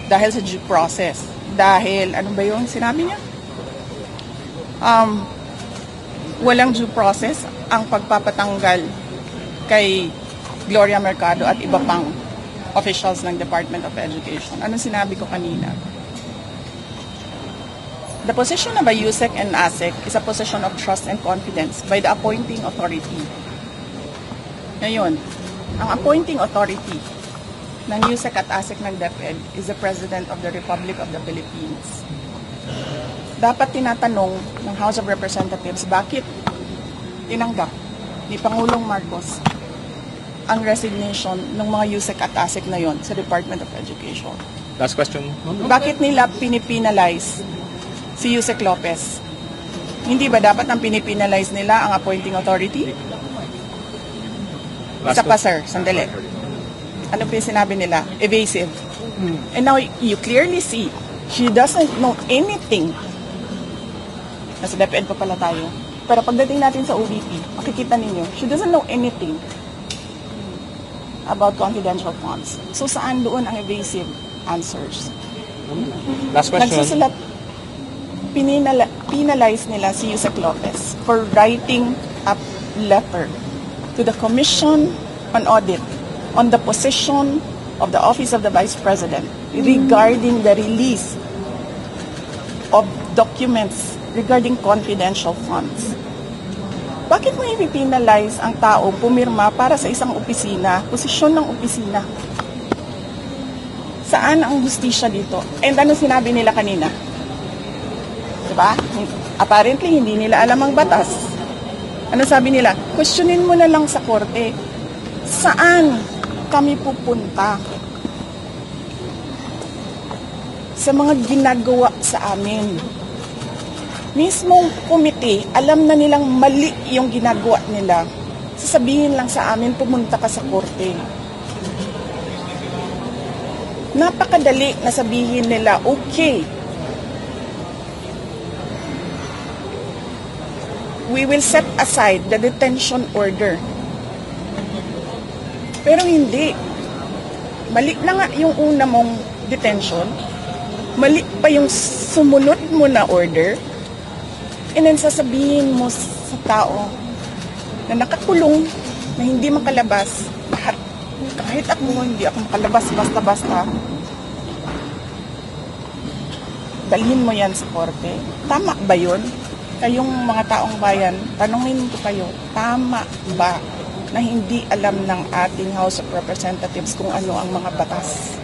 dahil sa due process. Dahil, ano ba yung sinabi niya? Walang due process ang pagpapatanggal kay Gloria Mercado at iba pang officials ng Department of Education. Ano sinabi ko kanina? The position of a USEC and ASEC is a position of trust and confidence by the appointing authority. Ngayon, ang appointing authority ng USEC at ASEC ng DepEd is the President of the Republic of the Philippines. Dapat tinatanong ng House of Representatives bakit tinanggap ni Pangulong Marcos ang resignation ng mga USEC at ASEC na yon sa Department of Education. Last question. Bakit nila pinipinalize si Yusek Lopez? Hindi ba dapat ang pinipinalize nila ang appointing authority? Isa pa sir, sandali. Ano pa yung sinabi nila? Evasive. And now, you clearly see, she doesn't know anything. Nasa DepEd pa pala tayo. Pero pagdating natin sa OVP, makikita ninyo, she doesn't know anything about confidential funds. So, saan doon ang evasive answers? Last question. Nagsusulat, penalize nila si Yusek Lopez for writing a letter to the Commission on Audit on the position of the Office of the Vice President regarding the release of documents regarding confidential funds. Bakit mo ipipinalize ang tao pumirma para sa isang opisina, posisyon ng opisina? Saan ang hustisya dito? And ano sinabi nila kanina? Diba? Apparently, hindi nila alam ang batas. Ano sabi nila? Questionin mo na lang sa korte. Saan kami pupunta sa mga ginagawa sa amin? Mismong komite, alam na nilang mali yung ginagawa nila. Sasabihin lang sa amin, pumunta ka sa korte. Napakadali na sabihin nila, okay, we will set aside the detention order. Pero hindi. Mali na nga yung una mong detention. Mali pa yung sumunod mo na order. And then sasabihin mo sa tao na nakakulong, na hindi makalabas, lahat, kahit ako, hindi ako makalabas basta-basta, dalhin mo yan sa korte. Tama ba yun? Kayong mga taong bayan, tanungin ko kayo, tama ba na hindi alam ng ating House of Representatives kung ano ang mga batas?